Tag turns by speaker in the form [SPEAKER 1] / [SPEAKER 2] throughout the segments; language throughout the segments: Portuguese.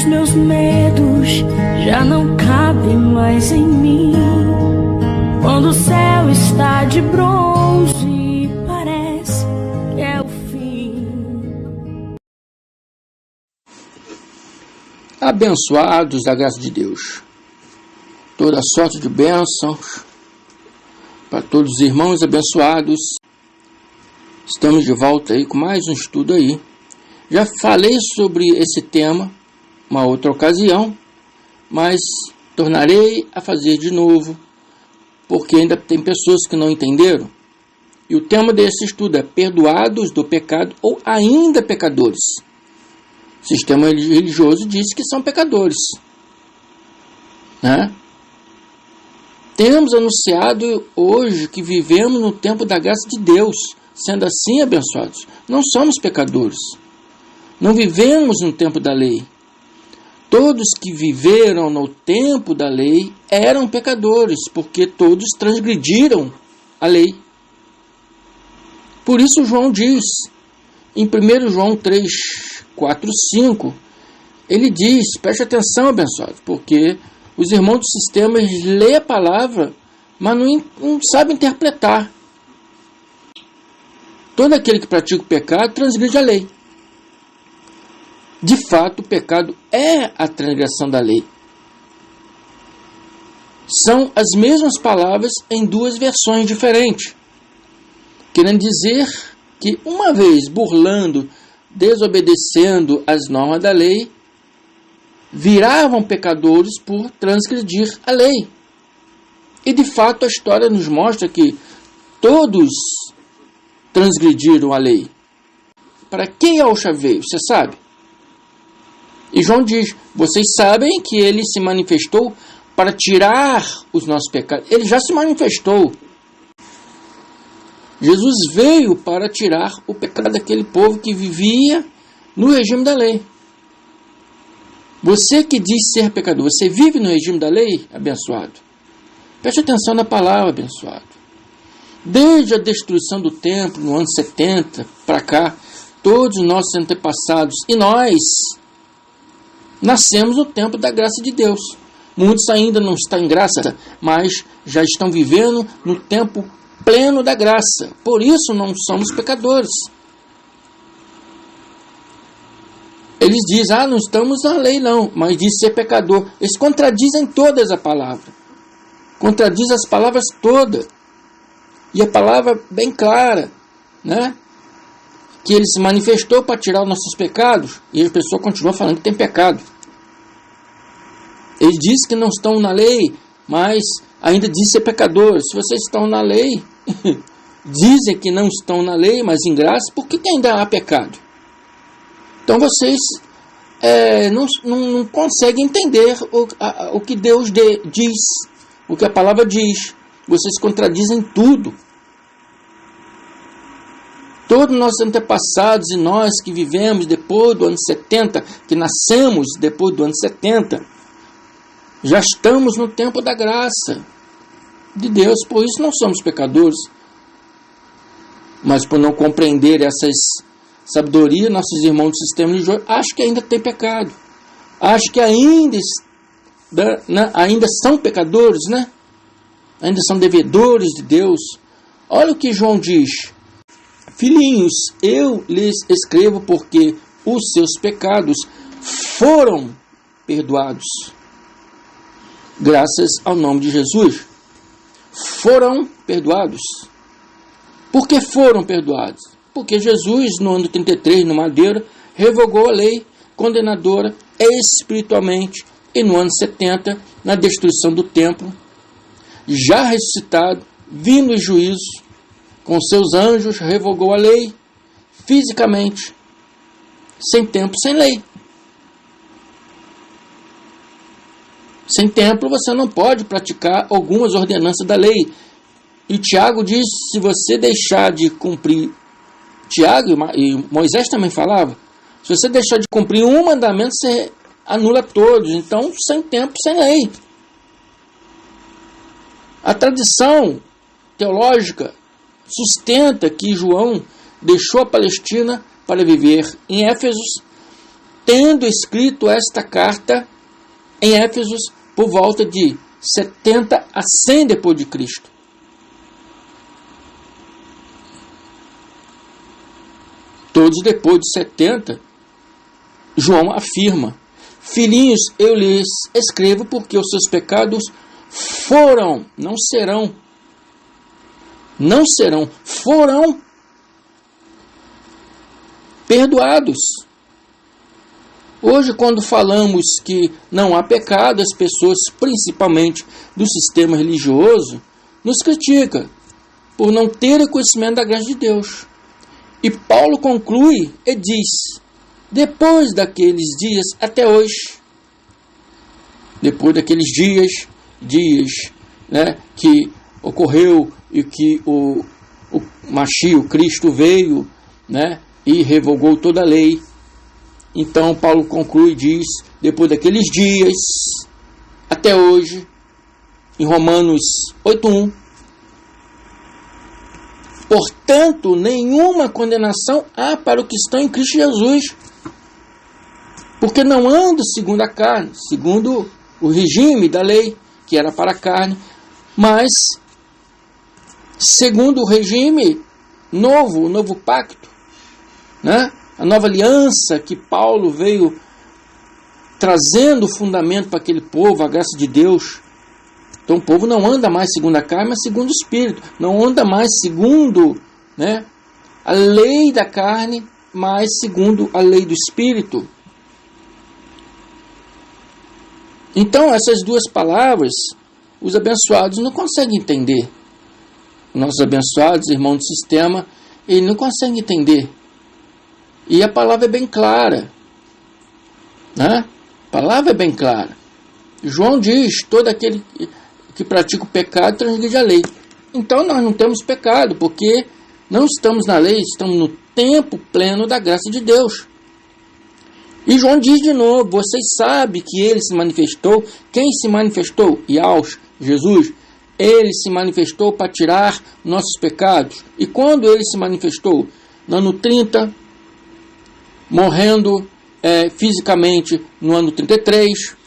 [SPEAKER 1] Os meus medos já não cabem mais em mim. Quando o céu está de bronze, parece que é o fim.
[SPEAKER 2] Abençoados da graça de Deus, toda sorte de bênçãos para todos os irmãos abençoados. Estamos de volta aí com mais um estudo aí. Já falei sobre esse tema uma outra ocasião, mas tornarei a fazer de novo, porque ainda tem pessoas que não entenderam. E o tema desse estudo é perdoados do pecado ou ainda pecadores. O sistema religioso diz que são pecadores, né? Temos anunciado hoje que vivemos no tempo da graça de Deus. Sendo assim, abençoados, não somos pecadores. Não vivemos no tempo da lei. Todos que viveram no tempo da lei eram pecadores, porque todos transgrediram a lei. Por isso João diz, em 1 João 3, 4, 5, ele diz, preste atenção, abençoados, porque os irmãos do sistema lêem a palavra, mas não sabem interpretar. Todo aquele que pratica o pecado transgride a lei. De fato, o pecado é a transgressão da lei. São as mesmas palavras em duas versões diferentes, querendo dizer que uma vez burlando, desobedecendo as normas da lei, viravam pecadores por transgredir a lei. E de fato a história nos mostra que todos transgrediram a lei. Para quem a Yahshua veio, você sabe? E João diz, vocês sabem que ele se manifestou para tirar os nossos pecados. Ele já se manifestou. Jesus veio para tirar o pecado daquele povo que vivia no regime da lei. Você que diz ser pecador, você vive no regime da lei, abençoado? Preste atenção na palavra, abençoado. Desde a destruição do templo, no ano 70, para cá, todos os nossos antepassados e nós nascemos no tempo da graça de Deus. Muitos ainda não estão em graça, mas já estão vivendo no tempo pleno da graça. Por isso não somos pecadores. Eles dizem, não estamos na lei não, mas diz ser pecador. Eles contradizem todas as palavras. Contradizem as palavras todas. E a palavra bem clara, né? Que ele se manifestou para tirar os nossos pecados, e a pessoa continua falando que tem pecado. Ele diz que não estão na lei, mas ainda diz ser pecadores. Se vocês estão na lei, dizem que não estão na lei, mas em graça, por que ainda há pecado? Então vocês não conseguem entender o que Deus diz, o que a palavra diz. Vocês contradizem tudo. Todos os nossos antepassados e nós que vivemos depois do ano 70, que nascemos depois do ano 70, já estamos no tempo da graça de Deus, por isso não somos pecadores. Mas por não compreender essas sabedoria, nossos irmãos do sistema religioso acham que ainda tem pecado. Acham que ainda são pecadores, né? Ainda são devedores de Deus. Olha o que João diz. Filhinhos, eu lhes escrevo porque os seus pecados foram perdoados. Graças ao nome de Jesus. Foram perdoados. Por que foram perdoados? Porque Jesus, no ano 33, no Madeira, revogou a lei condenadora espiritualmente. E no ano 70, na destruição do templo, já ressuscitado, vindo em juízo, com seus anjos, revogou a lei fisicamente, sem templo, sem lei. Sem templo você não pode praticar algumas ordenanças da lei. E Tiago diz, se você deixar de cumprir, Tiago e Moisés também falava, se você deixar de cumprir um mandamento, você anula todos. Então, sem templo, sem lei. A tradição teológica sustenta que João deixou a Palestina para viver em Éfeso tendo escrito esta carta em Éfesos por volta de 70 a 100 depois de Cristo. Todos depois de 70, João afirma: filhinhos, eu lhes escrevo porque os seus pecados foram perdoados. Hoje, quando falamos que não há pecado, as pessoas, principalmente do sistema religioso, nos criticam por não terem conhecimento da graça de Deus. E Paulo conclui e diz: depois daqueles dias até hoje, depois daqueles dias, né, que ocorreu e que o Mashiach, o Cristo, veio, né, e revogou toda a lei. Então Paulo conclui e diz: depois daqueles dias até hoje, em Romanos 8:1, portanto, nenhuma condenação há para os que estão em Cristo Jesus, porque não andam segundo a carne, segundo o regime da lei, que era para a carne, mas segundo o regime novo, o novo pacto, né? A nova aliança que Paulo veio trazendo o fundamento para aquele povo, a graça de Deus. Então o povo não anda mais segundo a carne, mas segundo o Espírito. Não anda mais segundo, né, a lei da carne, mas segundo a lei do Espírito. Então essas duas palavras, os abençoados não conseguem entender. Nossos abençoados, irmãos do sistema, eles não conseguem entender. E a palavra é bem clara, né? A palavra é bem clara. João diz: todo aquele que pratica o pecado transgride a lei. Então nós não temos pecado, porque não estamos na lei, estamos no tempo pleno da graça de Deus. E João diz de novo: vocês sabem que ele se manifestou. Quem se manifestou? Yahus, Jesus. Ele se manifestou para tirar nossos pecados. E quando ele se manifestou? No ano 30, morrendo fisicamente no ano 33,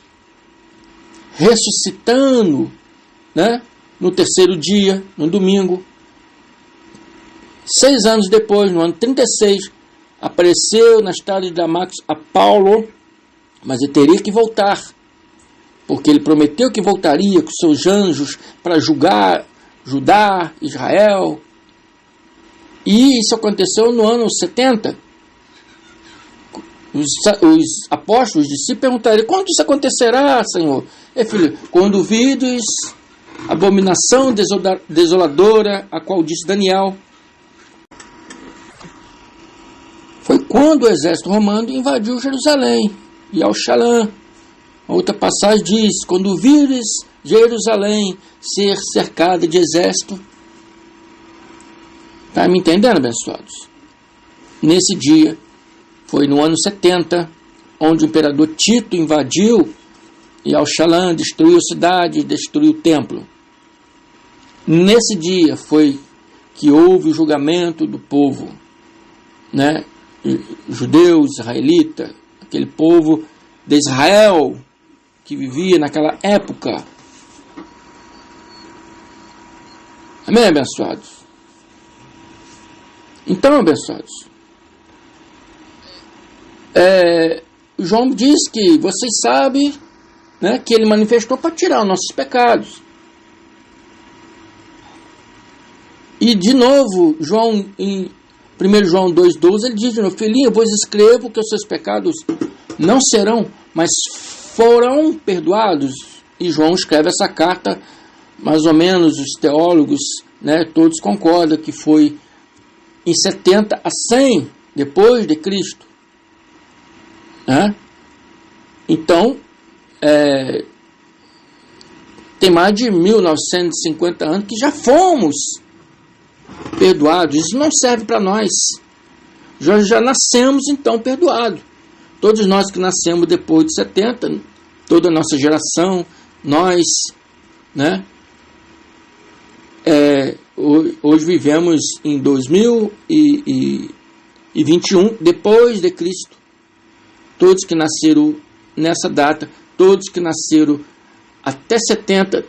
[SPEAKER 2] ressuscitando, né, no terceiro dia, no domingo. 6 anos depois, no ano 36, apareceu na estrada de Damasco a Paulo, mas ele teria que voltar, porque ele prometeu que voltaria com seus anjos para julgar Judá, Israel. E isso aconteceu no ano 70. Os apóstolos, os discípulos perguntaram: quando isso acontecerá, Senhor? Filho, quando ouvides abominação desoladora, a qual disse Daniel. Foi quando o exército romano invadiu Jerusalém. E ao Shalom, outra passagem diz: quando vires Jerusalém ser cercada de exército. Está me entendendo, abençoados? Nesse dia, foi no ano 70, onde o imperador Tito invadiu e ao Shalom destruiu a cidade e destruiu o templo. Nesse dia foi que houve o julgamento do povo, né? Judeus, israelita, aquele povo de Israel que vivia naquela época. Amém, abençoados? Então, abençoados, João diz que vocês sabem, né, que ele manifestou para tirar os nossos pecados. E de novo, João, em 1 João 2,12, ele diz de novo: filhinho, eu vos escrevo que os seus pecados não serão, mas foram perdoados. E João escreve essa carta, mais ou menos os teólogos, né, todos concordam que foi em 70 a 100 depois de Cristo. Né? Então, tem mais de 1950 anos que já fomos perdoados. Isso não serve para nós. Já nascemos então perdoados. Todos nós que nascemos depois de 70, toda a nossa geração, nós, né? Hoje vivemos em 2021, depois de Cristo. todos que nasceram nessa data, todos que nasceram até 70,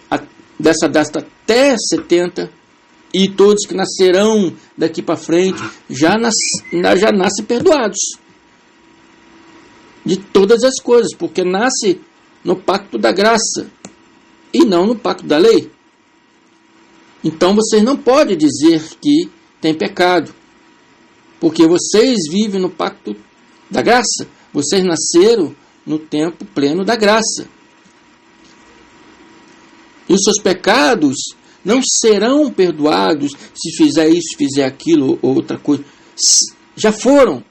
[SPEAKER 2] dessa data até 70, e todos que nascerão daqui para frente já nascem perdoados de todas as coisas, porque nasce no pacto da graça e não no pacto da lei. Então vocês não podem dizer que tem pecado, porque vocês vivem no pacto da graça. Vocês nasceram no tempo pleno da graça. E os seus pecados não serão perdoados se fizer isso, fizer aquilo ou outra coisa. Já foram.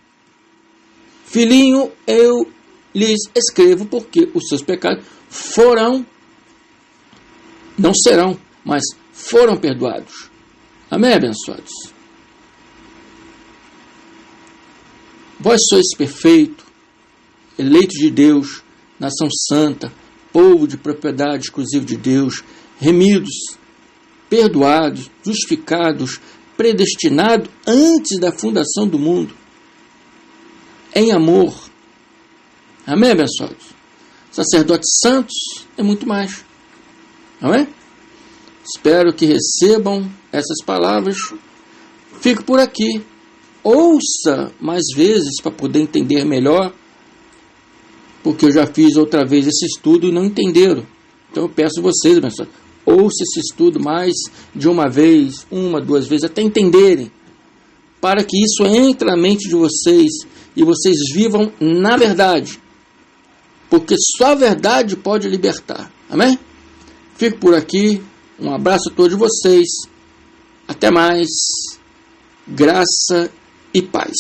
[SPEAKER 2] Filhinho, eu lhes escrevo porque os seus pecados foram, não serão, mas foram perdoados. Amém, abençoados? Vós sois perfeito, eleitos de Deus, nação santa, povo de propriedade exclusiva de Deus, remidos, perdoados, justificados, predestinados antes da fundação do mundo, em amor. Amém, abençoados? Sacerdotes santos e muito mais. Amém? Espero que recebam essas palavras. Fico por aqui. Ouça mais vezes para poder entender melhor, porque eu já fiz outra vez esse estudo e não entenderam. Então eu peço a vocês, abençoados, ouça esse estudo mais de uma vez, uma, duas vezes, até entenderem, para que isso entre na mente de vocês e vocês vivam na verdade, porque só a verdade pode libertar. Amém? Fico por aqui. Um abraço a todos vocês. Até mais. Graça e paz.